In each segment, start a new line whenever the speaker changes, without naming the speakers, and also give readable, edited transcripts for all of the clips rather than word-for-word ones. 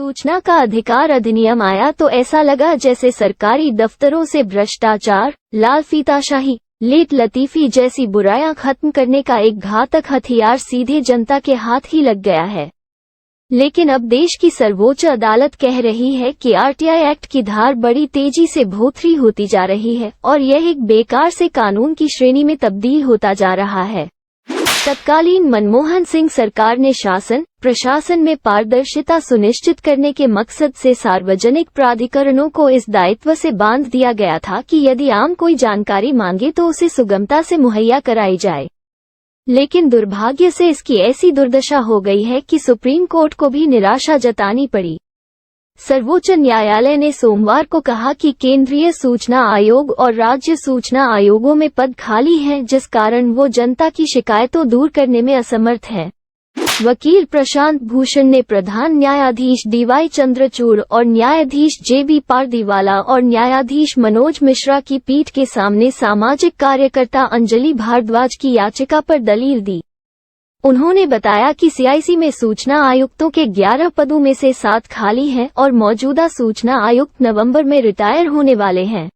सूचना का अधिकार अधिनियम आया तो ऐसा लगा जैसे सरकारी दफ्तरों से भ्रष्टाचार, लाल फीताशाही, लेट लतीफी जैसी बुराइयां खत्म करने का एक घातक हथियार सीधे जनता के हाथ ही लग गया है। लेकिन अब देश की सर्वोच्च अदालत कह रही है कि आरटीआई एक्ट की धार बड़ी तेजी से भोथरी होती जा रही है और यह एक बेकार से कानून की श्रेणी में तब्दील होता जा रहा है। तत्कालीन मनमोहन सिंह सरकार ने शासन प्रशासन में पारदर्शिता सुनिश्चित करने के मकसद से सार्वजनिक प्राधिकरणों को इस दायित्व से बांध दिया गया था कि यदि आम कोई जानकारी मांगे तो उसे सुगमता से मुहैया कराई जाए। लेकिन दुर्भाग्य से इसकी ऐसी दुर्दशा हो गई है कि सुप्रीम कोर्ट को भी निराशा जतानी पड़ी। सर्वोच्च न्यायालय ने सोमवार को कहा कि केंद्रीय सूचना आयोग और राज्य सूचना आयोगों में पद खाली हैं, जिस कारण वो जनता की शिकायतों दूर करने में असमर्थ हैं। वकील प्रशांत भूषण ने प्रधान न्यायाधीश डीवाई चंद्रचूड़ और न्यायाधीश जेबी पारदीवाला और न्यायाधीश मनोज मिश्रा की पीठ के सामने सामाजिक कार्यकर्ता अंजलि भारद्वाज की याचिका पर दलील दी। उन्होंने बताया कि सीआईसी में सूचना आयुक्तों के 11 पदों में से 7 खाली हैं और मौजूदा सूचना आयुक्त नवंबर में रिटायर होने वाले हैं।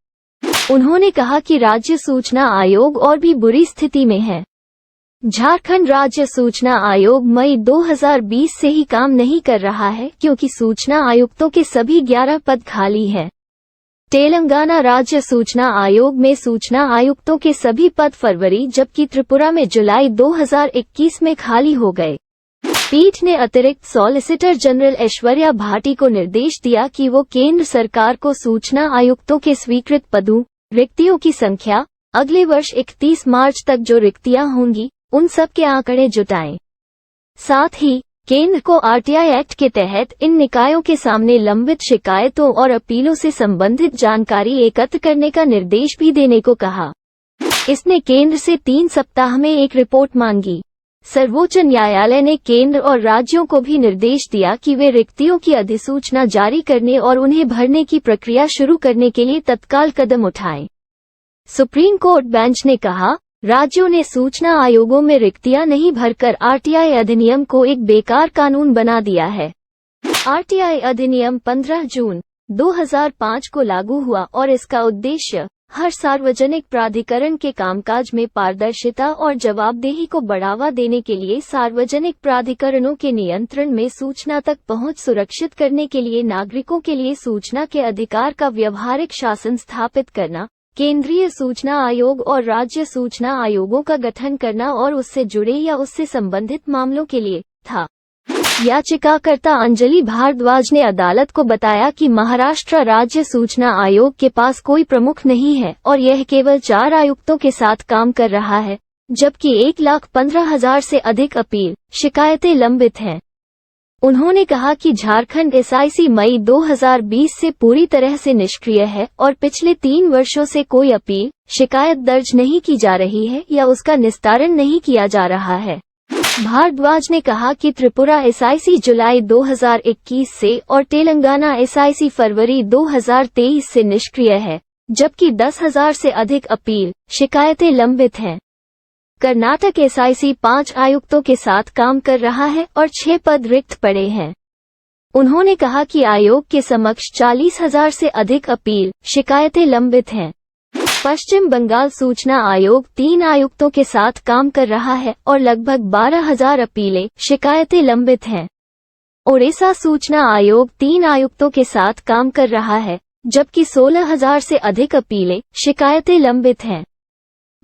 उन्होंने कहा कि राज्य सूचना आयोग और भी बुरी स्थिति में है। झारखंड राज्य सूचना आयोग मई 2020 से ही काम नहीं कर रहा है क्योंकि सूचना आयुक्तों के सभी 11 पद खाली हैं। तेलंगाना राज्य सूचना आयोग में सूचना आयुक्तों के सभी पद फरवरी जबकि त्रिपुरा में जुलाई 2021 में खाली हो गए। पीठ ने अतिरिक्त सॉलिसिटर जनरल ऐश्वर्या भाटी को निर्देश दिया कि वो केंद्र सरकार को सूचना आयुक्तों के स्वीकृत पदों रिक्तियों की संख्या अगले वर्ष 31 मार्च तक जो रिक्तियां होंगी उन सब के आंकड़े जुटाएं। साथ ही केंद्र को आरटीआई एक्ट के तहत इन निकायों के सामने लंबित शिकायतों और अपीलों से संबंधित जानकारी एकत्र करने का निर्देश भी देने को कहा। इसने केंद्र से 3 सप्ताह में एक रिपोर्ट मांगी। सर्वोच्च न्यायालय ने केंद्र और राज्यों को भी निर्देश दिया कि वे रिक्तियों की अधिसूचना जारी करने और उन्हें भरने की प्रक्रिया शुरू करने के लिए तत्काल कदम उठाएं। सुप्रीम कोर्ट बेंच ने कहा, राज्यों ने सूचना आयोगों में रिक्तियां नहीं भरकर आरटीआई अधिनियम को एक बेकार कानून बना दिया है। आरटीआई अधिनियम 15 जून 2005 को लागू हुआ और इसका उद्देश्य हर सार्वजनिक प्राधिकरण के कामकाज में पारदर्शिता और जवाबदेही को बढ़ावा देने के लिए सार्वजनिक प्राधिकरणों के नियंत्रण में सूचना तक पहुंच सुरक्षित करने के लिए नागरिकों के लिए सूचना के अधिकार का व्यवहारिक शासन स्थापित करना, केंद्रीय सूचना आयोग और राज्य सूचना आयोगों का गठन करना और उससे जुड़े या उससे संबंधित मामलों के लिए था। याचिकाकर्ता अंजलि भारद्वाज ने अदालत को बताया कि महाराष्ट्र राज्य सूचना आयोग के पास कोई प्रमुख नहीं है और यह केवल 4 आयुक्तों के साथ काम कर रहा है, जबकि 1,15,000 से अधिक अपील शिकायतें लंबित हैं। उन्होंने कहा कि झारखंड एसआईसी मई 2020 से पूरी तरह से निष्क्रिय है और पिछले 3 वर्षों से कोई अपील शिकायत दर्ज नहीं की जा रही है या उसका निस्तारण नहीं किया जा रहा है। भारद्वाज ने कहा कि त्रिपुरा एसआईसी जुलाई 2021 से और तेलंगाना एसआईसी फरवरी 2023 से निष्क्रिय है, जबकि 10,000 से अधिक अपील शिकायतें लंबित हैं। कर्नाटक एसआईसी 5 आयुक्तों के साथ काम कर रहा है और 6 पद रिक्त पड़े हैं। उन्होंने कहा कि आयोग के समक्ष 40,000 से अधिक अपील शिकायतें लंबित हैं। पश्चिम बंगाल सूचना आयोग 3 आयुक्तों के साथ काम कर रहा है और लगभग 12,000 अपीलें शिकायतें लंबित हैं। ओडिशा सूचना आयोग 3 आयुक्तों के साथ काम कर रहा है, जबकि 16,000 से अधिक अपीलें शिकायतें लंबित हैं।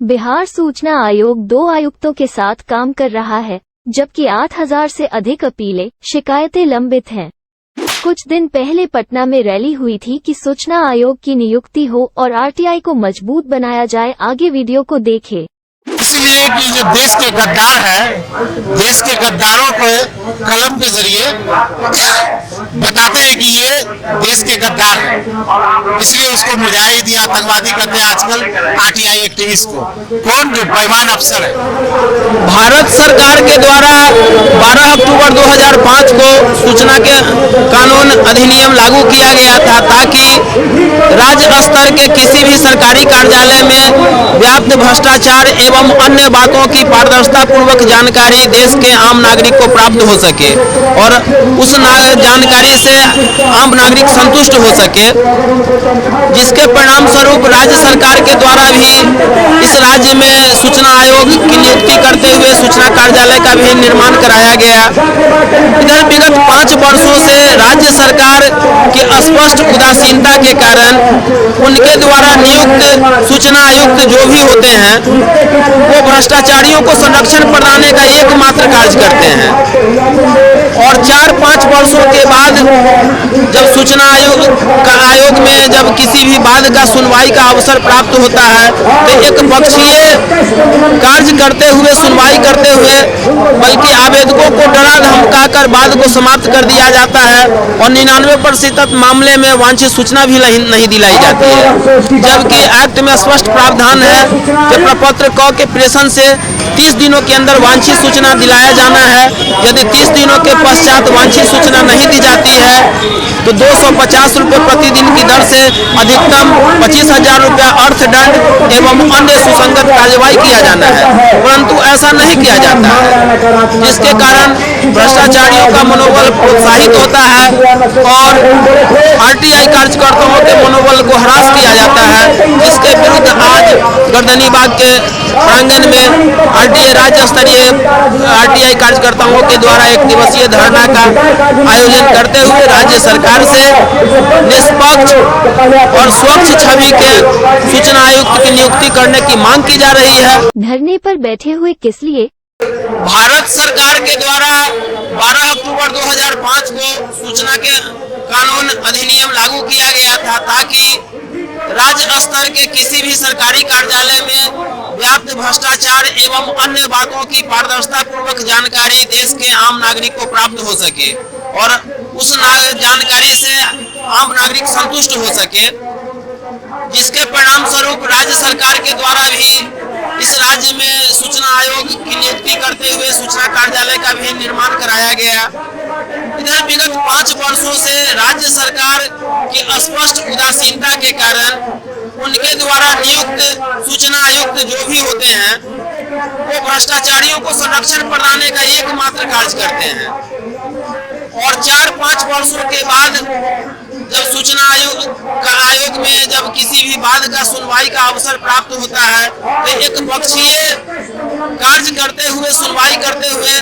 बिहार सूचना आयोग 2 आयुक्तों के साथ काम कर रहा है, जबकि 8,000 से अधिक अपीलें शिकायतें लंबित हैं। कुछ दिन पहले पटना में रैली हुई थी कि सूचना आयोग की नियुक्ति हो और आरटीआई को मजबूत बनाया जाए। आगे वीडियो को देखें।
इसलिए कि जो देश के गद्दार हैं, देश के गद्दारों को कलम के जरिए बताते हैं कि ये देश के गद्दार हैं, इसलिए उसको मुजाहिद या आतंकवादी कहते हैं आजकल आरटीआई एक्टिविस्ट को। कौन जो बेईमान अफसर है।
भारत सरकार के द्वारा 12 अक्टूबर 2005 को सूचना के कानून अधिनियम लागू किया गया था ताकि राज्य स्तर के किसी भी सरकारी कार्यालय में व्याप्त भ्रष्टाचार एवं अन्य बातों की पारदर्शिता पूर्वक जानकारी देश के आम नागरिक को प्राप्त हो सके और उस जानकारी से आम नागरिक संतुष्ट हो सके, जिसके परिणाम स्वरूप राज्य सरकार के द्वारा भी इस राज्य में सूचना आयोग की नियुक्ति करते हुए सूचना कार्यालय का भी निर्माण कराया गया। इधर विगत 5 वर्षों से राज्य सरकार की स्पष्ट उदासीनता के कारण उनके द्वारा नियुक्त सूचना आयुक्त जो भी होते हैं वो भ्रष्टाचारियों को संरक्षण प्रदान का एकमात्र कार्य करते हैं और 4-5 वर्षों के बाद जब सूचना आयोग में जब किसी भी बात का सुनवाई का अवसर प्राप्त होता है तो एक पक्षीय कार्य करते हुए सुनवाई करते हुए बल्कि आवेदकों को डरा धमका कर बात को समाप्त कर दिया जाता है और 99% मामले में वांछित सूचना भी नहीं दिलाई जाती है, जबकि एक्ट में स्पष्ट प्रावधान है कि प्रपत्र क के प्रेषण से 30 दिनों के अंदर वांछित सूचना दिलाया जाना है। यदि 30 दिनों के पश्चात वांछित सूचना नहीं दी जाती है तो 250 रुपये प्रतिदिन की दर से अधिकतम 25,000 रुपया अर्थदंड एवं अन्य सुसंगत कार्यवाही किया जाना है, परंतु ऐसा नहीं किया जाता है, जिसके कारण भ्रष्टाचारियों का मनोबल प्रोत्साहित होता है और आरटीआई कार्यकर्ताओं के मनोबल को ह्रास किया जाता है, जिसके विरुद्ध आज गर्दनीबाग के प्रांगण में आरटीआई राज्य स्तरीय आरटीआई कार्यकर्ताओं के द्वारा 1 दिवसीय धरना का आयोजन करते हुए राज्य सरकार से निष्पक्ष और स्वच्छ छवि के सूचना आयुक्त की नियुक्ति करने की मांग की जा रही है।
धरने पर बैठे हुए किस लिए?
भारत सरकार के द्वारा 12 अक्टूबर 2005 को सूचना के कानून अधिनियम लागू किया गया था ताकि राज्य स्तर के किसी भी सरकारी कार्यालय में व्याप्त भ्रष्टाचार एवं अन्य बातों की पारदर्शिता पूर्वक जानकारी देश के आम नागरिक को प्राप्त हो सके और उस जानकारी से आम नागरिक संतुष्ट हो सके, जिसके परिणाम स्वरूप राज्य सरकार के द्वारा भी इस राज्य में सूचना आयोग की नियुक्ति करते हुए सूचना कार्यालय का भी निर्माण कराया गया। इधर विगत 5 वर्षों से राज्य सरकार की स्पष्ट उदासीनता के कारण उनके द्वारा नियुक्त सूचना आयुक्त जो भी होते हैं वो भ्रष्टाचारियों को संरक्षण प्रदान का एकमात्र कार्य करते हैं और 4-5 वर्षों के बाद जब सूचना आयोग में जब किसी भी बात का सुनवाई का अवसर प्राप्त होता है तो एक पक्षीय कार्य करते हुए सुनवाई करते हुए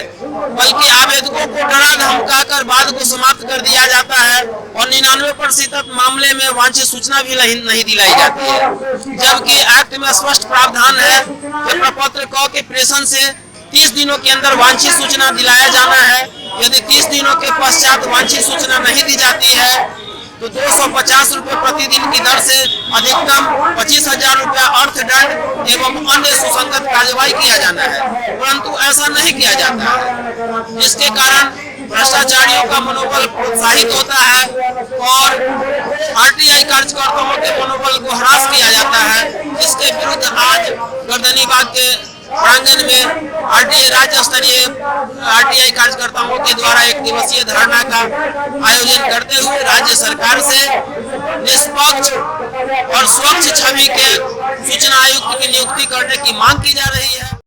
बल्कि आवेदकों को डरा धमका कर बात को समाप्त कर दिया जाता है और 99% मामले में वांछित सूचना भी नहीं दिलाई जाती है, जबकि एक्ट में स्पष्ट प्रावधान है कि प्रपत्र क के प्रेषण से 30 दिनों के अंदर वांछित सूचना दिलाया जाना है। यदि 30 दिनों के पश्चात वांछित सूचना नहीं दी जाती है तो 250 रुपये प्रतिदिन की दर से अधिकतम 25,000 रुपया अर्थदंड एवं अन्य सुसंगत कार्यवाही किया जाना है, परंतु ऐसा नहीं किया जाता है, जिसके कारण भ्रष्टाचारियों का मनोबल प्रोत्साहित होता है और आरटीआई कार्यकर्ताओं के मनोबल को ह्रास किया जाता है, जिसके विरुद्ध आज गर्दनीबाग के प्रांगण में आरटीआई राज्य स्तरीय आरटीआई कार्यकर्ताओं के द्वारा 1 दिवसीय धरना का आयोजन करते हुए राज्य सरकार से निष्पक्ष और स्वच्छ छवि के सूचना आयुक्त की नियुक्ति करने की मांग की जा रही है।